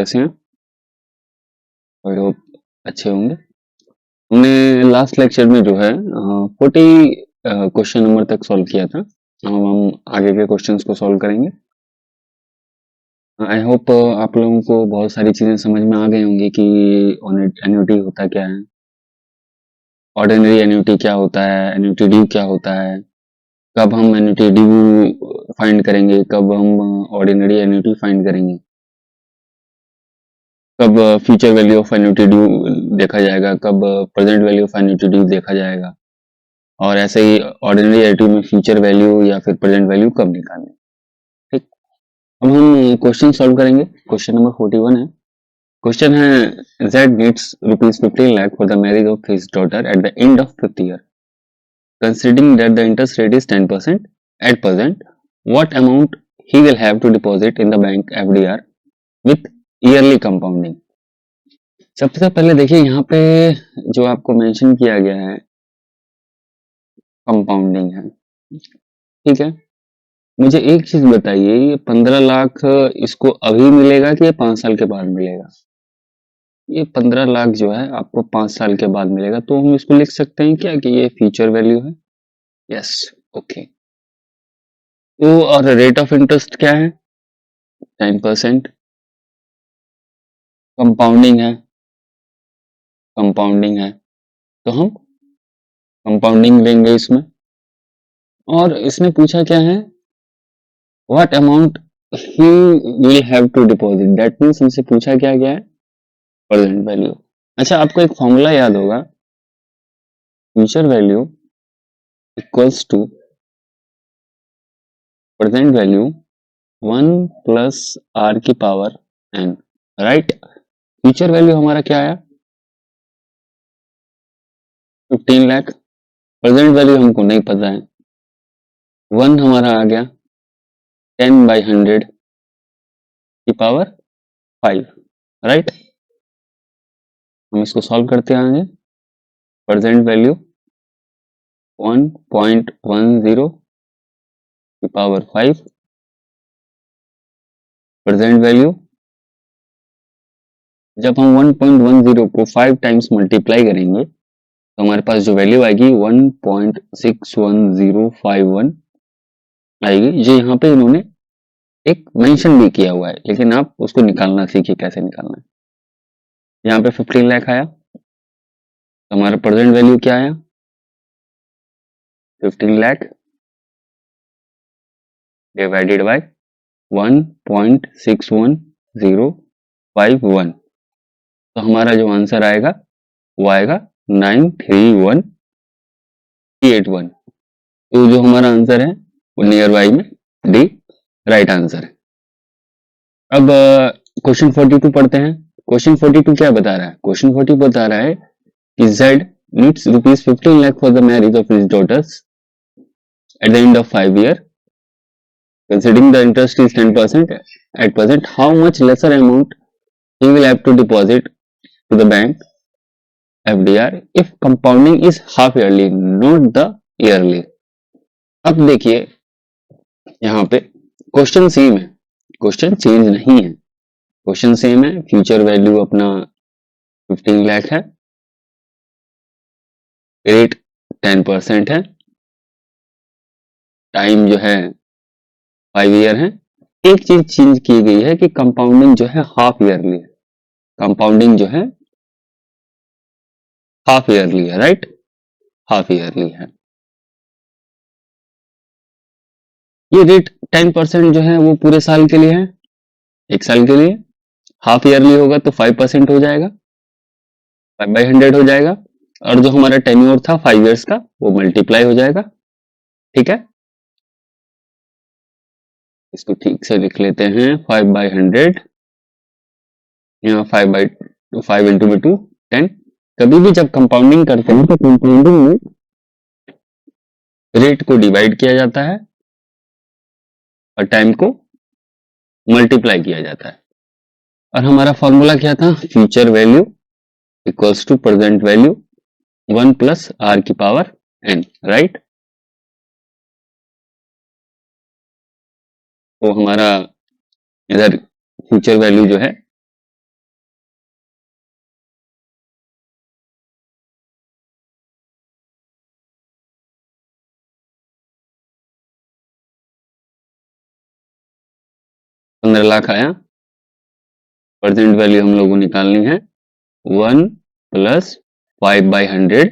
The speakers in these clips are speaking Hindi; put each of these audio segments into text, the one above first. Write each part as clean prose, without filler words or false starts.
कैसे हैं? आई होप अच्छे होंगे। हमने लास्ट लेक्चर में जो है 40 क्वेश्चन नंबर तक सॉल्व किया था। हम आगे के क्वेश्चंस को सॉल्व करेंगे। आई होप आप लोगों को बहुत सारी चीजें समझ में आ गई होंगी कि एन्युटी होता क्या है, ऑर्डिनरी एन्युटी क्या होता है, एन्युटी ड्यू क्या होता है, कब हम एन्युटी ड्यू फाइंड करेंगे, कब हम ऑर्डिनरी एन्युटी फाइंड करेंगे, कब future value of annuity due देखा जाएगा, कब present value of annuity due देखा जाएगा, और ऐसे ही ऑर्डिनरी एन्युटी में फ्यूचर वैल्यू या फिर प्रेजेंट वैल्यू कब निकालनी। ठीक, अब हम क्वेश्चन सॉल्व करेंगे। क्वेश्चन नंबर 41 है। क्वेश्चन है Z needs ₹15 lakh for the marriage of his daughter at the end of 5th year. Considering that the interest rate is 10% at present, what amount he will have to deposit in the bank FDR with yearly compounding? सबसे पहले देखिए यहाँ पे जो आपको मेंशन किया गया है कंपाउंडिंग है, ठीक है। मुझे एक चीज बताइए, ये 15 लाख इसको अभी मिलेगा कि ये 5 साल के बाद मिलेगा? ये 15 लाख जो है आपको 5 साल के बाद मिलेगा, तो हम इसको लिख सकते हैं क्या कि ये फ्यूचर वैल्यू है। Yes, okay. तो और रेट ऑफ इंटरेस्ट क्या है? 10%। कंपाउंडिंग है, कंपाउंडिंग है, तो हम कंपाउंडिंग लेंगे इसमें। और इसने पूछा क्या है, what amount he will have to deposit, that means हमसे पूछा क्या गया है, प्रेजेंट वैल्यू। अच्छा, आपको एक फॉर्मूला याद होगा, future value equals to present value 1 plus R की power N, right. Future value हमारा क्या आया, 15 लाख। प्रेजेंट वैल्यू हमको नहीं पता है, 1 हमारा आ गया 10/100 की पावर 5, राइट। हम इसको सॉल्व करते हैं आगे। प्रेजेंट वैल्यू 1.10 की पावर 5, प्रेजेंट वैल्यू जब हम 1.10 को 5 टाइम्स मल्टीप्लाई करेंगे तो हमारे पास जो वैल्यू आएगी 1.61051 आएगी। जो यहाँ पे इन्होंने एक मेंशन भी किया हुआ है, लेकिन आप उसको निकालना सीखिए कैसे निकालना है। यहाँ पे 15 लाख आया, तो हमारा प्रेजेंट वैल्यू क्या आया, 15 लाख डिवाइडेड बाय 1.61051, तो हमारा जो आंसर आएगा वो आएगा 93181। तो जो हमारा आंसर है वो नियर बाई में डी राइट आंसर है। अब क्वेश्चन 42 पढ़ते हैं। क्वेश्चन 42 क्या बता रहा है? क्वेश्चन 40 बता रहा है कि Z needs ₹15 lakh for the marriage of his daughters at the end of 5 years. Considering the interest is 10% at present, how much lesser amount he will have to deposit to the bank FDR if compounding is half yearly, not the yearly. अब देखिए यहाँ पे क्वेश्चन सेम है, क्वेश्चन चेंज नहीं है, क्वेश्चन सेम है। फ्यूचर वैल्यू अपना 15 लाख है, रेट 10% है, टाइम जो है 5 ईयर है। एक चीज चेंज की गई है कि कंपाउंडिंग जो है हाफ ईयरली है, कंपाउंडिंग जो है हाफ ईयरली है, राइट, हाफ ईयरली है। ये रेट 10% जो है वो पूरे साल के लिए है, एक साल के लिए। हाफ ईयरली होगा तो 5% हो जाएगा, 5/100 हो जाएगा, और जो हमारा टेन्योर था 5 इयर्स का वो मल्टीप्लाई हो जाएगा, ठीक है। इसको ठीक से लिख लेते हैं, 5/100, यहाँ 5 इंटू में 2 10। कभी भी जब कंपाउंडिंग करते हैं तो कंपाउंडिंग में रेट को डिवाइड किया जाता है और टाइम को मल्टीप्लाई किया जाता है। और हमारा फॉर्मूला क्या था, future value equals to present value 1 plus R की पावर एन, राइट। तो हमारा इधर फ्यूचर वैल्यू जो है 15 लाख आया। प्रेजेंट वैल्यू हम लोगों को निकालनी है 1 प्लस 5/100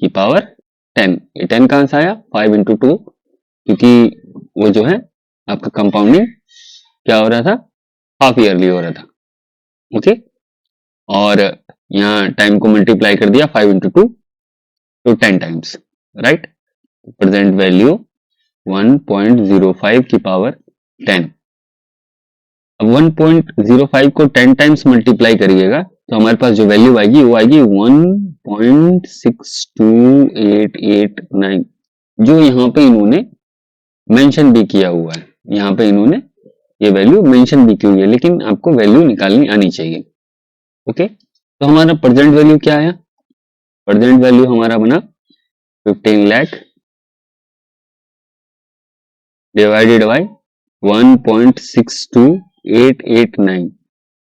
की पावर 10। ये 10 कहां से आया? 5 इंटू 2, क्योंकि वो जो है आपका कंपाउंडिंग क्या हो रहा था? हाफ ईयरली हो रहा था। ओके, और यहाँ टाइम को मल्टीप्लाई कर दिया 5 इंटू 2 तो 10 टाइम्स, राइट। प्रेजेंट वैल्यू 1.05 की पावर 10। अब 1.05 को 10 टाइम्स मल्टीप्लाई करिएगा तो हमारे पास जो वैल्यू आएगी वो आएगी 1.62889, जो यहाँ पे इन्होंने मेंशन भी किया हुआ है। यहाँ पे इन्होंने ये वैल्यू मेंशन भी की हुई है, लेकिन आपको वैल्यू निकालनी आनी चाहिए। ओके, तो हमारा प्रेजेंट वैल्यू क्या आया? प्रेजेंट वैल्यू हमारा बना 15 लाख डिवाइडेड बाई 1.62889।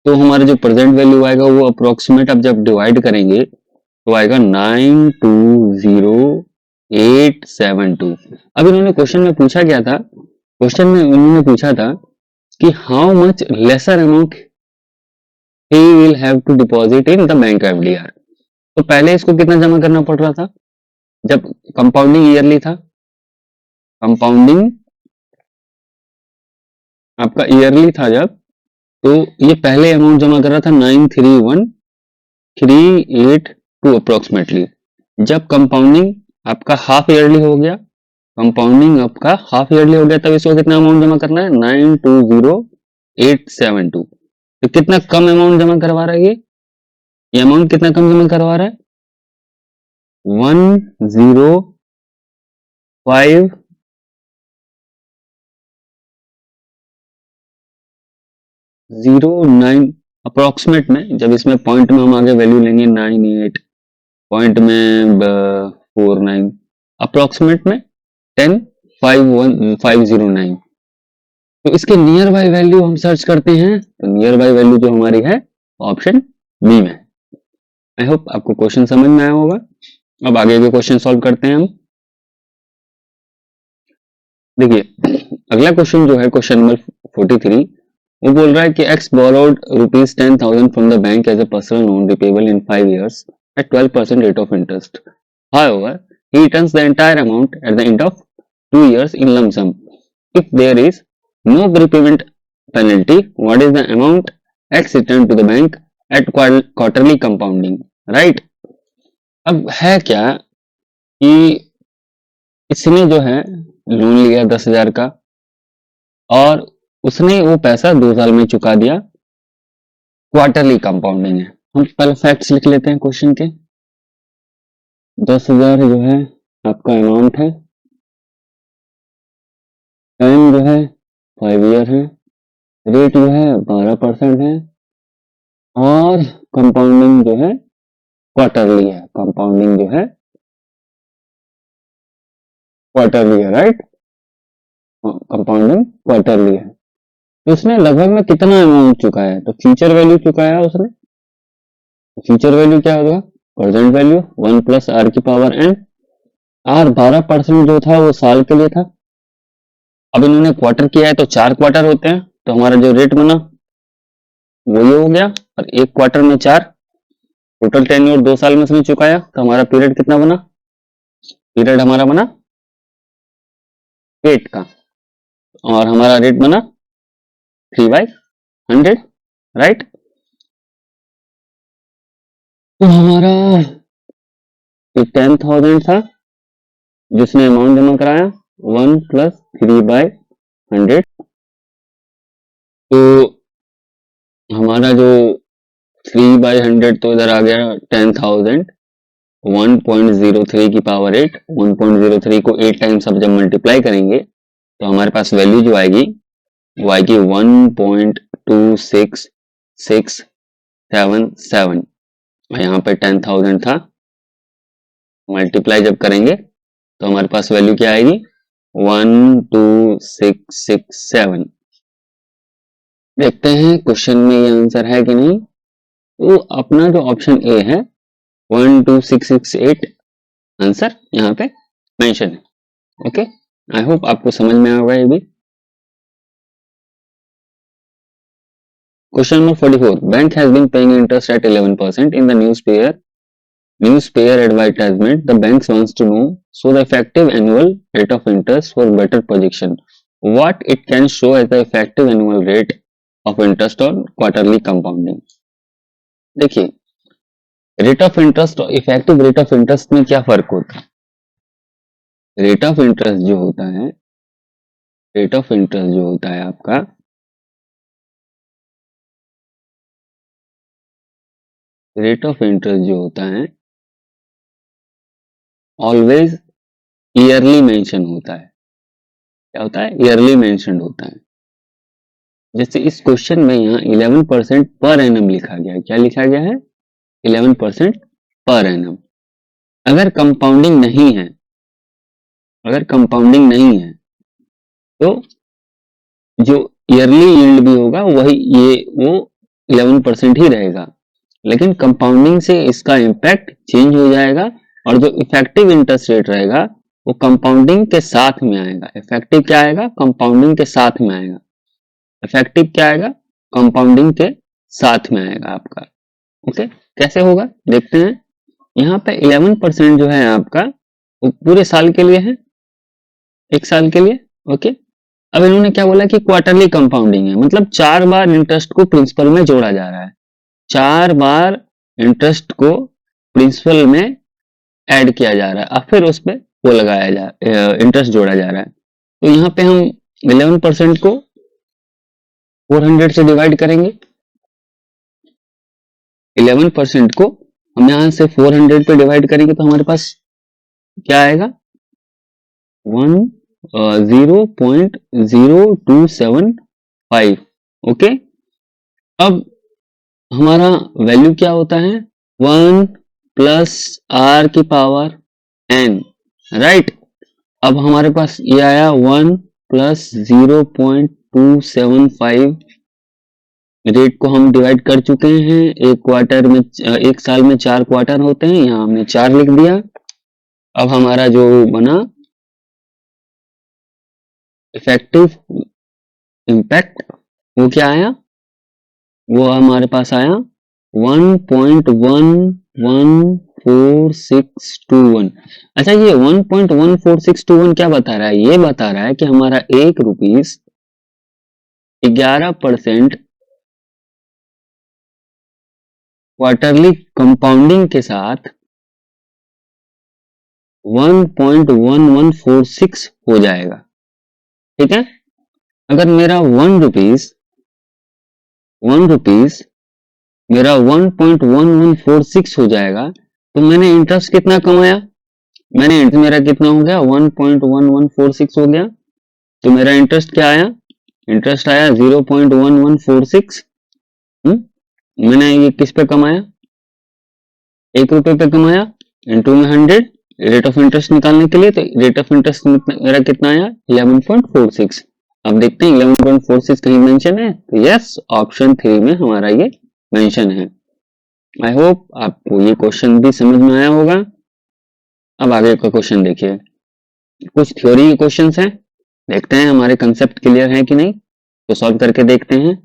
तो हमारा जो प्रेजेंट वैल्यू आएगा वो अप्रोक्सीमेट अब जब डिवाइड करेंगे तो आएगा 920872। अब इन्होंने क्वेश्चन में पूछा क्या था? क्वेश्चन में उन्होंने पूछा था कि how much lesser amount he will have to deposit in the bank FDR। तो पहले इसको कितना जमा करना पड़ रहा था जब कंपाउंडिंग ईयरली था? कंपाउंडिंग आपका ईयरली था जब, तो ये पहले अमाउंट जमा कर रहा था 931382 अप्रोक्सीमेटली। जब कंपाउंडिंग आपका हाफ ईयरली हो गया, कंपाउंडिंग आपका हाफ ईयरली हो गया, तब इसको कितना अमाउंट जमा करना है? 920872। तो कितना कम अमाउंट जमा करवा रहा है ये अमाउंट कितना कम जमा करवा रहा है? 10509 अप्रोक्सीमेट में। जब इसमें पॉइंट में हम आगे वैल्यू लेंगे 98, पॉइंट में 49, अप्रोक्सीमेट में 10,509। तो इसके नियर बाय वैल्यू हम सर्च करते हैं, तो नियर बाय वैल्यू जो हमारी है ऑप्शन बी में। आई होप आपको क्वेश्चन समझ में आया होगा। अब आगे के क्वेश्चन सॉल्व करते हैं हम। देखिए अगला क्वेश्चन जो है क्वेश्चन नंबर 43, वो बोल रहा है कि x borrowed ₹10,000 from the bank as a personal loan repayable in 5 years at 12% rate of interest. However, he returns the entire amount at the end of 2 years in lump sum. If there is no repayment penalty, what is the amount X returned to the bank at quarterly compounding? Right? अब है क्या कि इसने जो है लोन लिया 10,000 का और उसने वो पैसा 2 साल में चुका दिया। क्वार्टरली कंपाउंडिंग है। हम पहले फैक्ट्स लिख लेते हैं क्वेश्चन के। 10,000 जो है आपका अमाउंट है, टाइम जो है 5 ईयर है, रेट जो है 12% है, और कंपाउंडिंग जो है क्वार्टरली है। कंपाउंडिंग जो है क्वार्टरली है, राइट। कंपाउंडिंग क्वार्टरली है। तो उसने लगभग में कितना अमाउंट चुकाया है? तो फ्यूचर वैल्यू चुकाया उसने। फ्यूचर वैल्यू क्या होगा? प्रेजेंट वैल्यू 1 प्लस आर की पावर एन। आर 12% जो था वो साल के लिए था। अब इन्होंने क्वार्टर किया है तो 4 क्वार्टर होते हैं, तो हमारा जो रेट बना वो ये हो गया, और एक क्वार्टर में 4, टोटल टेन्योर 2 साल में उसने चुकाया, तो हमारा पीरियड कितना बना? पीरियड हमारा बना 8 का, और हमारा रेट बना 3/100, राइट। तो हमारा 10,000 था जिसने अमाउंट जमा कराया 1 प्लस 3/100। तो हमारा जो 3/100 तो इधर आ गया 10,000। 1.03 की पावर 8, 1.03 को 8 टाइम्स अब जब मल्टीप्लाई करेंगे तो हमारे पास वैल्यू जो आएगी वो आएगी 1.26677। यहाँ पे 10,000 था, मल्टीप्लाई जब करेंगे तो हमारे पास वैल्यू क्या आएगी? 12667। देखते हैं क्वेश्चन में ये आंसर है कि नहीं। तो अपना जो ऑप्शन ए है 12668 आंसर यहाँ पे मेंशन है। ओके, आई होप आपको समझ में आ गया ये भी। Question number 44. Bank has been paying interest at 11% in the newspaper advertisement. The bank wants to know so the effective annual rate of interest for better projection. What it can show as the effective annual rate of interest on quarterly compounding. देखिए, रेट ऑफ इंटरेस्ट और इफेक्टिव रेट ऑफ इंटरेस्ट में क्या फर्क होता है? रेट ऑफ इंटरेस्ट जो होता है, रेट ऑफ इंटरेस्ट जो होता है आपका, रेट ऑफ इंटरेस्ट जो होता है ऑलवेज ईयरली मेंशन होता है. क्या होता है? ईयरली मेंशन होता है. जैसे इस क्वेश्चन में यहाँ 11% पर एनम लिखा गया है. क्या लिखा गया है? 11% पर एनम. अगर कंपाउंडिंग नहीं है, अगर कंपाउंडिंग नहीं है तो जो ईयरली यील्ड भी होगा वही वो 11% ही रहेगा. लेकिन कंपाउंडिंग से इसका इम्पैक्ट चेंज हो जाएगा और जो इफेक्टिव इंटरेस्ट रेट रहेगा वो कंपाउंडिंग के साथ में आएगा. इफेक्टिव क्या आएगा? कंपाउंडिंग के साथ में आएगा. इफेक्टिव क्या आएगा? कंपाउंडिंग के साथ में आएगा आपका. ओके, कैसे होगा देखते हैं. यहाँ पे 11% जो है आपका वो पूरे साल के लिए है, एक साल के लिए. ओके, अब इन्होंने क्या बोला कि क्वार्टरली कंपाउंडिंग है, मतलब 4 बार इंटरेस्ट को प्रिंसिपल में जोड़ा जा रहा है. 4 बार इंटरेस्ट को प्रिंसिपल में ऐड किया जा रहा है और फिर उस पर वो लगाया जा इंटरेस्ट जोड़ा जा रहा है. तो यहाँ पे हम 11% को 400 से डिवाइड करेंगे. 11% को हम यहां से 400 पे डिवाइड करेंगे तो हमारे पास क्या आएगा? 0.0275. ओके, अब हमारा वैल्यू क्या होता है? 1 प्लस आर की पावर n. राइट, अब हमारे पास ये आया 1 प्लस 0.275. रेट को हम डिवाइड कर चुके हैं. एक क्वार्टर में, एक साल में 4 क्वार्टर होते हैं, यहाँ हमने 4 लिख दिया. अब हमारा जो बना इफेक्टिव इम्पैक्ट वो क्या आया? वो हमारे पास आया 1.114621. अच्छा, ये 1.14621 क्या बता रहा है? ये बता रहा है कि हमारा 1 रुपीस 11% क्वार्टरली कंपाउंडिंग के साथ 1.1146 हो जाएगा. ठीक है, अगर मेरा 1 रुपीस मेरा 1.1146 हो जाएगा तो मैंने इंटरेस्ट कितना कमाया? मेरा कितना हो गया? 1.1146 हो गया. तो मेरा इंटरेस्ट क्या आया? इंटरेस्ट आया 0.1146. मैंने ये किस पे कमाया? 1 रुपए पे कमाया. इंटू में 100 रेट ऑफ इंटरेस्ट निकालने के लिए. तो रेट ऑफ इंटरेस्ट मेरा कितना आया? 11.46. अब देखते हैं 11.46 कहीं मेंशन है. तो यस, ऑप्शन 3 में हमारा ये मेंशन है. आई होप आपको ये क्वेश्चन भी समझ में आया होगा. अब आगे का क्वेश्चन देखिए. कुछ थ्योरी के क्वेश्चंस हैं, देखते हैं हमारे कंसेप्ट क्लियर है कि नहीं, तो सॉल्व करके देखते हैं.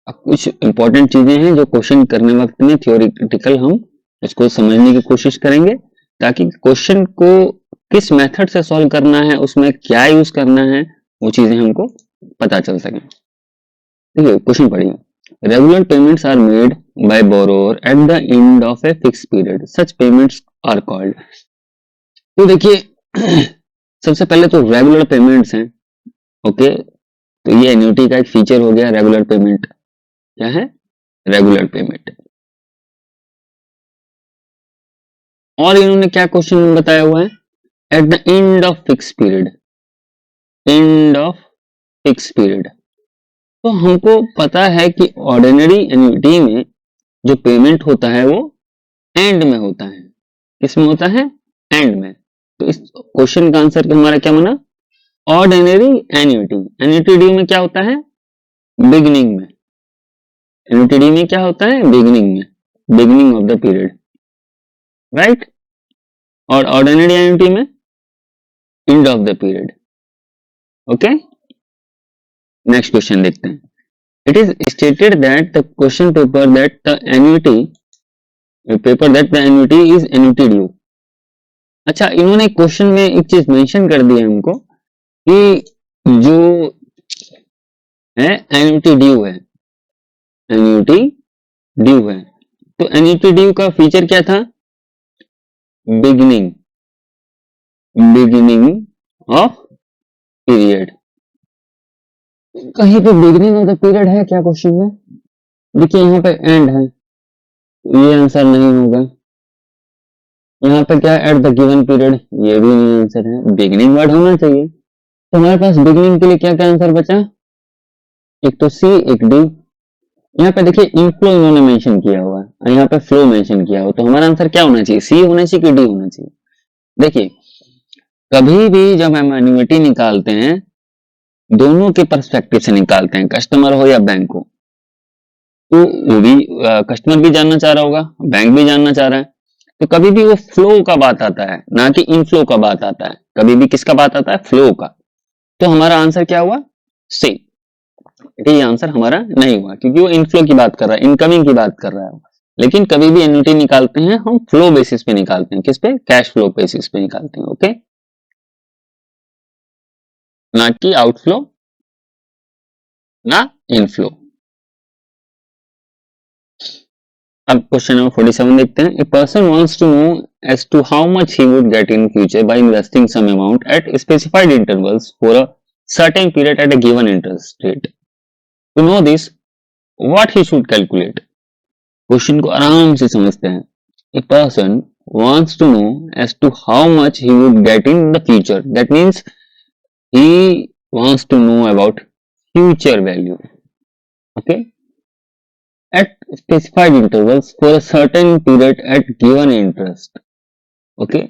अब कुछ इंपॉर्टेंट चीजें हैं जो क्वेश्चन करने वक्त में थियोरिटिकल हम इसको समझने की कोशिश करेंगे, ताकि क्वेश्चन को किस मेथड से सॉल्व करना है, उसमें क्या यूज करना है, वो चीजें हमको पता चल सके. ठीक है, क्वेश्चन पढ़िए. Regular payments are made by borrower at the end of a fix period. Such payments are called. तो देखिए, सबसे पहले तो रेगुलर पेमेंट्स हैं. ओके, तो ये एन्युटी का एक फीचर हो गया. रेगुलर पेमेंट क्या है? Regular payment. और इन्होंने क्या क्वेश्चन बताया हुआ है? Eight the end of fix period. End of fix period. तो हमको पता है कि ऑर्डिनरी एन्युटी में जो पेमेंट होता है वो एंड में होता है. किसमें होता है? एंड में. तो इस क्वेश्चन का आंसर हमारा क्या बना? Ordinary annuity. एन्युटी में क्या होता है? बिगिनिंग में. एन्युटी में क्या होता है? बिगिनिंग में, beginning of the period. Right, और ऑर्डिनरी एन्युटी में and of the period. Okay, next question देखते हैं. It is stated that the question paper that the annuity is annuity due. अच्छा, इन्होंने क्वेश्चन में एक चीज मेंशन कर दी है हमको कि जो है एन्युटी ड्यू है, एन्युटी ड्यू है। तो एन्युटी ड्यू का फीचर क्या था? Beginning of period. कहीं पे बिगिनिंग ऑफ द पीरियड है क्या क्वेश्चन में? देखिए यहाँ पे एंड है, ये आंसर नहीं होगा। यहाँ पे क्या एट द गिवन पीरियड, ये भी नहीं आंसर है। बिगिनिंग वर्ड होना चाहिए। तो हमारे पास बिगिनिंग के लिए क्या क्या आंसर बचा? एक तो सी, एक डी। यहाँ पे देखिए इनफ्लो इन्होंने मेंशन किया हुआ है और यहाँ पे फ्लो मेंशन किया हुआ, तो हमारा आंसर क्या होना चाहिए? सी होना चाहिए कि डी होना चाहिए? देखिए कभी भी जब हम एन्युटी निकालते हैं दोनों के पर्सपेक्टिव से निकालते हैं, कस्टमर हो या बैंक हो, तो वो भी कस्टमर भी जानना चाह रहा होगा, बैंक भी जानना चाह रहा है, तो कभी भी वो फ्लो का बात आता है ना कि इनफ्लो का बात आता है। कभी भी किसका बात आता है? फ्लो का। तो हमारा आंसर क्या हुआ? सी। ये आंसर हमारा नहीं हुआ क्योंकि वो इनफ्लो की बात कर रहा है, इनकमिंग की बात कर रहा है। लेकिन कभी भी एन्युटी निकालते हैं हम फ्लो बेसिस पे निकालते हैं। किस पे? कैश फ्लो बेसिस पे निकालते हैं। ओके, ना कि आउटफ्लो ना इनफ्लो। अब क्वेश्चन नंबर 47 देखते हैं। A person wants to know as to how much he would get in future by investing some amount at specified intervals for a certain period at a given interest rate. To know this what he should calculate. Question को आराम से समझते हैं। A person wants to know as to how much he would get in the future. That means he wants to know about future value. Okay, at specified intervals for a certain period at given interest. Okay,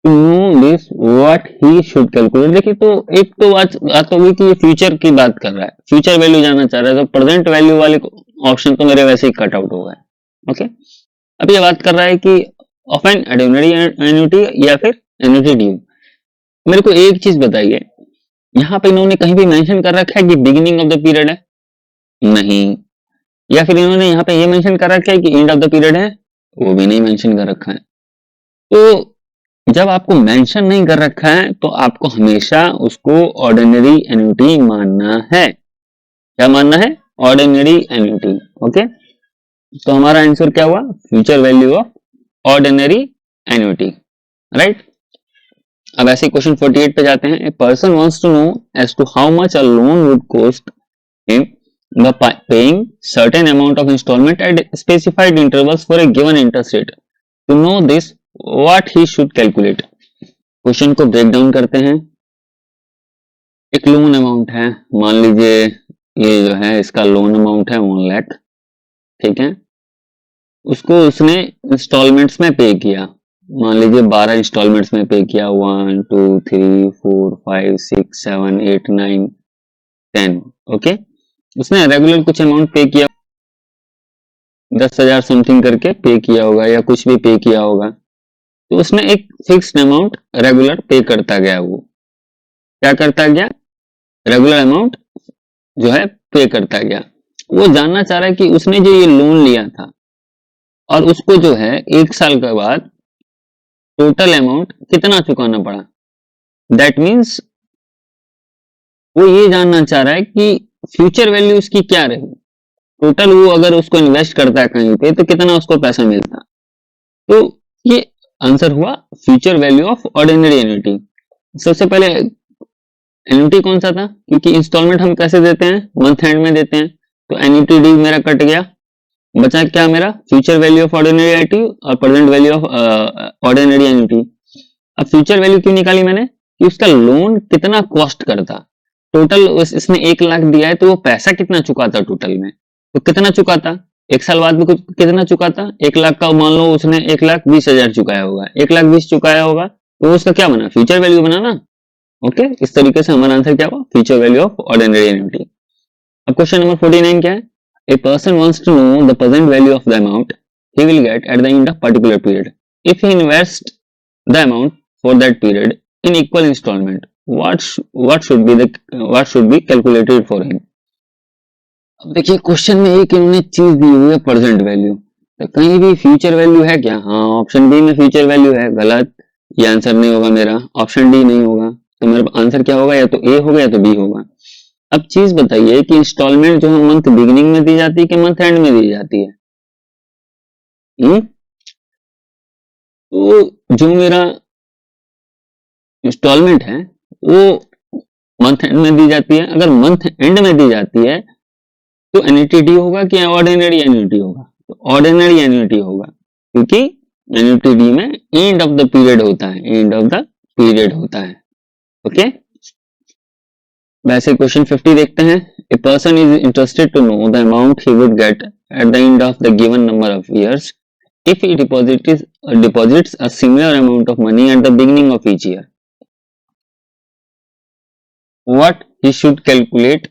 to know this what he should calculate. देखिए तो एक तो बात होगी कि ये फ्यूचर की बात कर रहा है, फ्यूचर वैल्यू जानना चाह रहा है, तो प्रेजेंट वैल्यू वाले ऑप्शन तो मेरे वैसे ही कट आउट हो गए। ओके, अब ये बात कर रहा है कि ऑफ एन ऑर्डिनरी एन्युटी या फिर एन्युटी ड्यू। मेरे को एक चीज बताइए, यहाँ पे इन्होंने कहीं भी मेंशन कर रखा है कि बिगिनिंग ऑफ द पीरियड है? नहीं। या फिर इन्होंने यहाँ पे ये मेंशन कर रखा है कि एंड ऑफ द पीरियड है? वो भी नहीं मेंशन कर रखा है। तो जब आपको मेंशन नहीं कर रखा है तो आपको हमेशा उसको ऑर्डिनरी एन्युटी मानना है। क्या मानना है? Ordinary annuity. ओके, तो हमारा आंसर क्या हुआ? Future value of ordinary annuity. Right, अब ऐसे क्वेश्चन 48 पे जाते हैं। A person wants to know as to how much a loan would cost him by paying certain amount of installment at specified intervals for a given interest rate. To know this, what he should calculate. Question को ब्रेक डाउन करते हैं। एक लोन अमाउंट है, मान लीजिए ये जो है इसका लोन अमाउंट है 1 लाख, ठीक है। उसको उसने इंस्टॉलमेंट्स में पे किया, मान लीजिए 12 इंस्टॉलमेंट्स में पे किया, 1 2 3 4 5 6 7 8 9 10। ओके, उसने रेगुलर कुछ अमाउंट पे किया, 10,000 समथिंग करके पे किया होगा या कुछ भी पे किया होगा, तो उसने एक फिक्स्ड अमाउंट रेगुलर पे करता गया। वो क्या करता गया? रेगुलर अमाउंट जो है पे करता गया। वो जानना चाह रहा है कि उसने जो ये लोन लिया था और उसको जो है 1 साल के बाद टोटल अमाउंट कितना चुकाना पड़ा। दैट मीन्स वो ये जानना चाह रहा है कि फ्यूचर वैल्यू उसकी क्या रही, टोटल वो अगर उसको इन्वेस्ट करता है कहीं पे तो कितना उसको पैसा मिलता। तो ये आंसर हुआ future value of ordinary annuity. सबसे पहले एन्युटी कौन सा था? क्योंकि इंस्टॉलमेंट हम कैसे देते हैं? मंथ एंड में देते हैं, तो एन्युटी डी मेरा कट गया, बचा क्या मेरा? Future value of ordinary annuity और present value of ordinary annuity. अब फ्यूचर वैल्यू क्यों निकाली मैंने? कि उसका लोन कितना कॉस्ट करता। टोटल इसने 1 लाख दिया है तो वो पैसा कितना चुकाता टोटल में, तो कितना चुकाता 1 साल बाद में, कुछ कितना चुकाता? 1 लाख का मान लो उसने 1,20,000 चुकाया होगा, 1,20,000 चुकाया होगा, तो उसका क्या बना? फ्यूचर वैल्यू बना ना। ओके, इस तरीके से हमारा आंसर क्या हुआ? Future value of ordinary annuity. अब क्वेश्चन नंबर 49 क्या है? A person wants to know the present value of the amount he will get at the end of particular period if he invest the amount for that period in equal installment. What should be calculated for him? अब देखिए क्वेश्चन में एक इन्होंने चीज दी हुई है प्रेजेंट वैल्यू, तो कहीं भी फ्यूचर वैल्यू है क्या? हाँ, ऑप्शन बी में फ्यूचर वैल्यू है, गलत, ये आंसर नहीं होगा मेरा, ऑप्शन डी नहीं होगा, तो मेरा आंसर क्या होगा? या तो ए होगा या तो बी होगा। अब चीज बताइए कि इंस्टॉलमेंट जो है मंथ बिगिनिंग में दी जाती है कि मंथ एंड में दी जाती है? तो जो मेरा इंस्टॉलमेंट है वो मंथ एंड में दी जाती है। अगर मंथ एंड में दी जाती है तो एन्युटी डी होगा कि ऑर्डिनरी एन्युटी होगा? तो ऑर्डिनरी एन्युटी होगा, क्योंकि एन्युटी डी में एंड ऑफ द पीरियड होता है, एंड ऑफ द पीरियड होता है। ओके, वैसे क्वेश्चन 50 देखते हैं। A person is interested to know the amount he would get at the end of the given number of years if he deposits a similar amount of money at the beginning of each year. What he should calculate?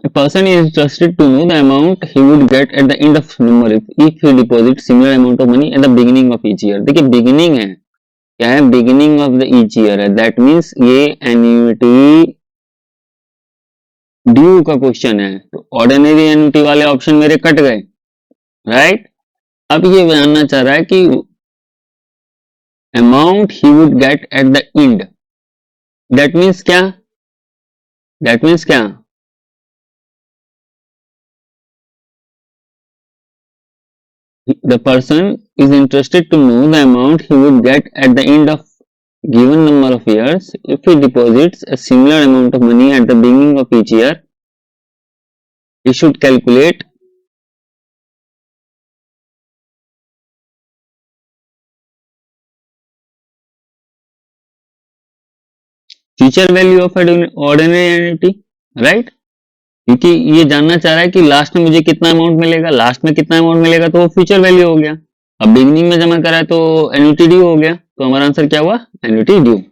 A person is interested to know the amount he would get at the end of number if he deposits similar amount of money at the beginning of each year. देखिए beginning है, क्या है? beginning of the each year है, that means ये annuity ड्यू का क्वेश्चन है, तो ऑर्डिनरी एन्युटी वाले ऑप्शन मेरे कट गए, राइट? अब ये जानना चाह रहा है कि amount he would get at the and, that means क्या? दैट मीन्स क्या? The person is interested to know the amount he would get at the end of given number of years if he deposits a similar amount of money at the beginning of each year. He should calculate future value of ordinary annuity, right? क्योंकि ये जानना चाह रहा है कि लास्ट में मुझे कितना अमाउंट मिलेगा, लास्ट में कितना अमाउंट मिलेगा, तो वो फ्यूचर वैल्यू हो गया। अब बिगिनिंग में जमा करा है तो एन्युटी ड्यू हो गया, तो हमारा आंसर क्या हुआ? Annuity due.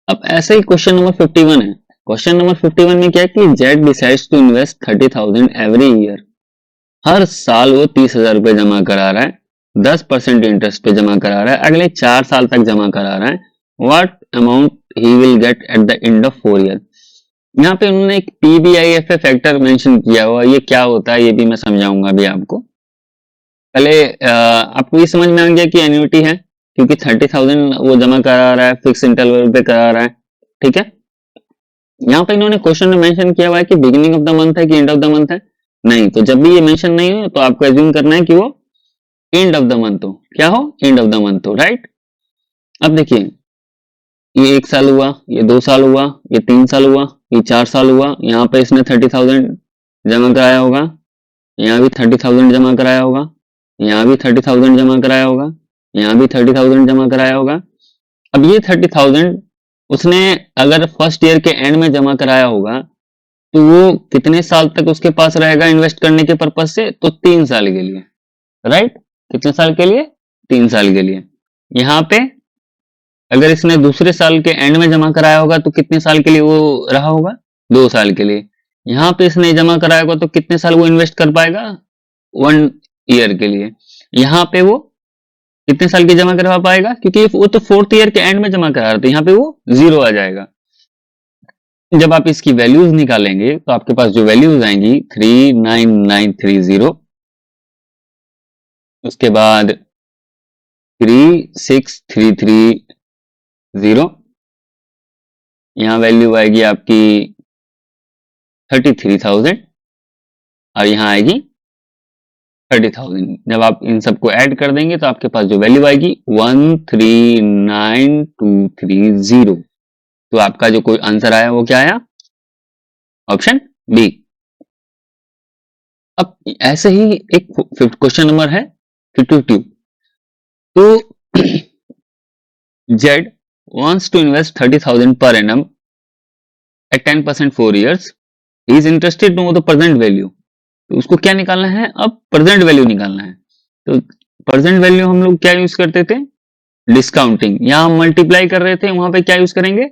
अब ऐसे ही क्वेश्चन नंबर 51 है। क्वेश्चन नंबर 51 में क्या है कि Z decides to invest 30,000 every year. हर साल वो 30,000 रुपए जमा करा रहा है, 10% इंटरेस्ट पे जमा करा रहा है, अगले 4 साल तक जमा करा रहा है। What amount he will get at the end of 4 year. यहाँ पे उन्होंने एक पीबीआईएफए फैक्टर मेंशन किया हुआ, ये क्या होता है ये भी मैं समझाऊंगा अभी आपको। पहले आपको ये समझ में आ गया कि एन्युटी है, क्योंकि 30,000 वो जमा करा रहा है, फिक्स इंटरवल पे करा रहा है, ठीक है। यहाँ पे इन्होंने क्वेश्चन में मेंशन किया हुआ है कि बिगिनिंग ऑफ द मंथ है कि एंड ऑफ द मंथ है, नहीं, तो जब भी ये मेंशन नहीं हो तो आपको एज्यूम करना है कि वो एंड ऑफ द मंथ हो। क्या हो? एंड ऑफ द मंथ हो, राइट। अब देखिए, ये 1 साल हुआ, ये 2 साल हुआ, ये 3 साल हुआ, ये 4 साल हुआ। यहाँ पे इसने 30,000 जमा कराया होगा, यहाँ भी 30,000 जमा कराया होगा, यहाँ भी 30,000 जमा कराया होगा, यहाँ भी 30,000 जमा कराया होगा। अब ये 30,000 उसने अगर फर्स्ट ईयर के एंड में जमा कराया होगा तो वो कितने साल तक उसके पास रहेगा इन्वेस्ट करने के पर्पज से? तो 3 साल के लिए, राइट। कितने साल के लिए? 3 साल के लिए। यहाँ पे अगर इसने दूसरे साल के एंड में जमा कराया होगा तो कितने साल के लिए वो रहा होगा? 2 साल के लिए। यहाँ पे इसने जमा कराया होगा तो कितने साल वो इन्वेस्ट कर पाएगा? 1 ईयर के लिए। यहाँ पे वो कितने साल की जमा करवा पाएगा? क्योंकि वो तो 4th ईयर के एंड में जमा करा रहा था, यहाँ पे वो 0 आ जाएगा। जब आप इसकी वैल्यूज निकालेंगे तो आपके पास जो वैल्यूज आएंगी 39930, उसके बाद 36330, यहाँ वैल्यू आएगी आपकी 33,000 और यहाँ आएगी 30,000। जब आप इन सबको ऐड कर देंगे तो आपके पास जो वैल्यू आएगी 139230। तो आपका जो कोई आंसर आया वो क्या आया? Option B. अब ऐसे ही एक क्वेश्चन नंबर है 52। तो Z wants to invest 30,000 per annum at 10% 4 years. He is interested to know the present value. तो उसको क्या निकालना है? अब प्रेजेंट वैल्यू निकालना है। तो प्रेजेंट वैल्यू हम लोग क्या यूज करते थे? डिस्काउंटिंग। यहां हम मल्टीप्लाई कर रहे थे, वहां पे क्या यूज करेंगे?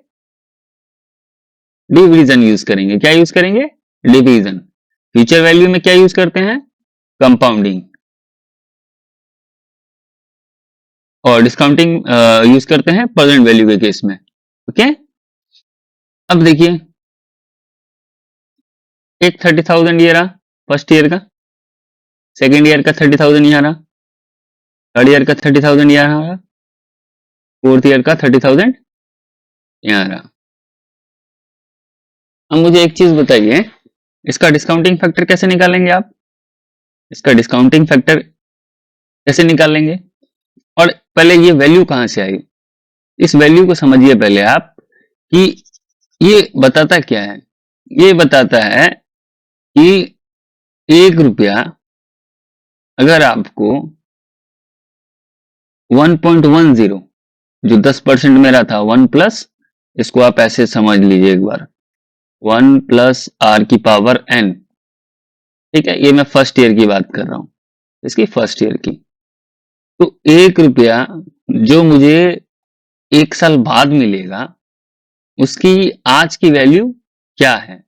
डिवीजन यूज करेंगे। क्या यूज करेंगे? डिवीजन। फ्यूचर वैल्यू में क्या यूज करते हैं? कंपाउंडिंग। और डिस्काउंटिंग यूज करते हैं प्रेजेंट वैल्यू के केस में। ओके, अब देखिए, एक 30,000 ये रहा फर्स्ट ईयर का, सेकेंड ईयर का 30,000 यहाँ रहा, थर्ड ईयर का 30,000 यहाँ रहा, फोर्थ ईयर का 30,000 यहाँ रहा। अब मुझे एक चीज बताइए, इसका डिस्काउंटिंग फैक्टर कैसे निकालेंगे आप? इसका डिस्काउंटिंग फैक्टर कैसे निकालेंगे? और पहले ये वैल्यू कहां से आई, इस वैल्यू को समझिए पहले आप कि ये बताता क्या है। ये बताता है कि 1 रुपया अगर आपको 1.10 जो 10% मेरा था 1 प्लस, इसको आप ऐसे समझ लीजिए एक बार, 1 प्लस आर की पावर एन, ठीक है, ये मैं फर्स्ट ईयर की बात कर रहा हूं, इसकी फर्स्ट ईयर की। तो 1 रुपया जो मुझे 1 साल बाद मिलेगा, उसकी आज की वैल्यू क्या है?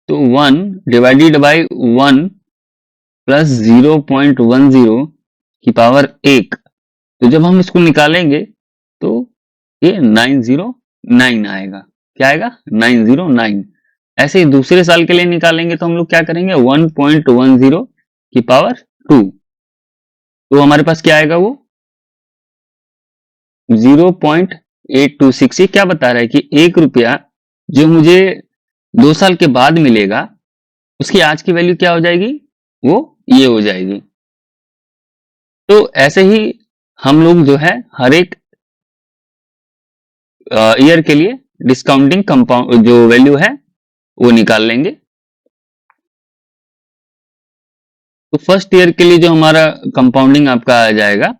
तो 1 डिवाइडेड बाई 1 प्लस 0.10 की पावर 1, तो जब हम इसको निकालेंगे तो ये 909 आएगा। क्या आएगा? 909। ऐसे ही दूसरे साल के लिए निकालेंगे तो हम लोग क्या करेंगे, 1.10 की पावर 2, तो हमारे पास क्या आएगा, वो 0.826। ये क्या बता रहा है कि 1 रुपया जो मुझे 2 साल के बाद मिलेगा, उसकी आज की वैल्यू क्या हो जाएगी, वो ये हो जाएगी। तो ऐसे ही हम लोग जो है हर एक ईयर के लिए डिस्काउंटिंग कंपाउंड जो वैल्यू है वो निकाल लेंगे। तो फर्स्ट ईयर के लिए जो हमारा कंपाउंडिंग आपका आ जाएगा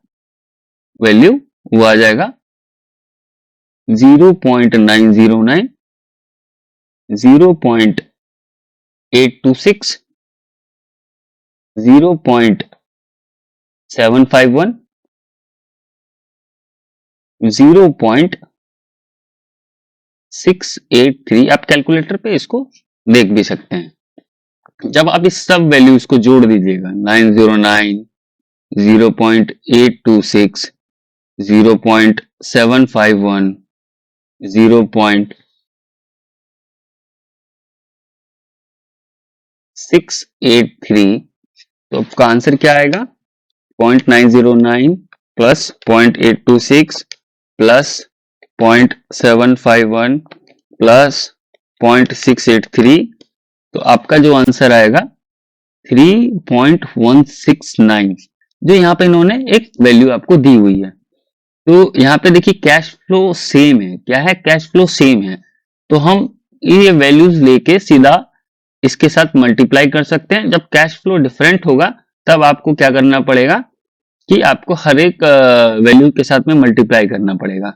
वैल्यू, वो आ जाएगा 0.909, 0.826, 0.751, 0.683। आप कैलकुलेटर पे इसको देख भी सकते हैं। जब आप इस सब वैल्यूज को जोड़ दीजिएगा, 909, 0.826, 0.751, 0.683, तो आपका आंसर क्या आएगा, 0.909 प्लस 0.826 प्लस 0.751 प्लस 0.683, तो आपका जो आंसर आएगा 3.169, जो यहाँ पे इन्होंने एक वैल्यू आपको दी हुई है। तो यहाँ पे देखिए कैश फ्लो सेम है, क्या है, कैश फ्लो सेम है, तो हम ये वैल्यूज लेके सीधा इसके साथ मल्टीप्लाई कर सकते हैं। जब कैश फ्लो डिफरेंट होगा तब आपको क्या करना पड़ेगा कि आपको हर एक वैल्यू के साथ में मल्टीप्लाई करना पड़ेगा।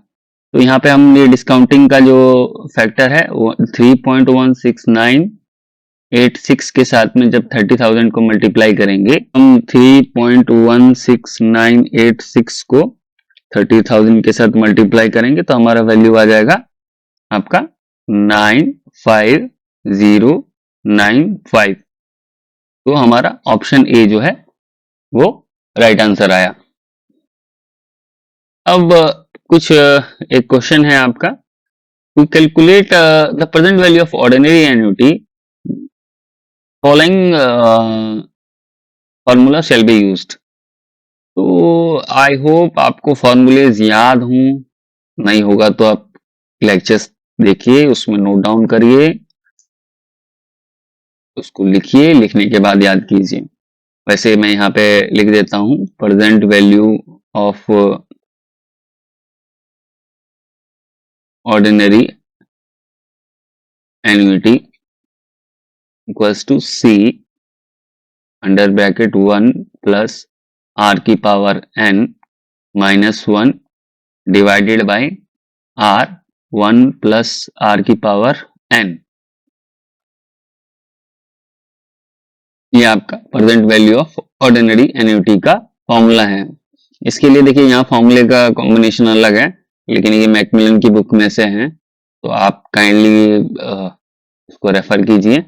तो यहाँ पे हम ये डिस्काउंटिंग का जो फैक्टर है वो 3.16986 के साथ में जब 30,000 को मल्टीप्लाई करेंगे, हम 3.16986 को 30,000 के साथ मल्टीप्लाई करेंगे तो हमारा वैल्यू आ जाएगा आपका 95095। तो हमारा ऑप्शन ए जो है वो राइट आंसर आया। अब कुछ एक क्वेश्चन है आपका, to calculate the present value of ordinary annuity following formula shall be used. तो आई होप आपको फॉर्मूलेज याद हों, नहीं होगा तो आप लेक्चर्स देखिए, उसमें नोट डाउन करिए, उसको लिखिए, लिखने के बाद याद कीजिए। वैसे मैं यहाँ पे लिख देता हूं, present value of ordinary annuity equals to C under bracket 1 plus R की power N minus 1 divided by R 1 plus R की पावर एन। ये आपका present value of ordinary annuity का फॉर्मूला है। इसके लिए देखिए यहाँ फॉर्मूले का कॉम्बिनेशन अलग है, लेकिन ये मैकमिलन की बुक में से है, तो आप काइंडली इसको रेफर कीजिए।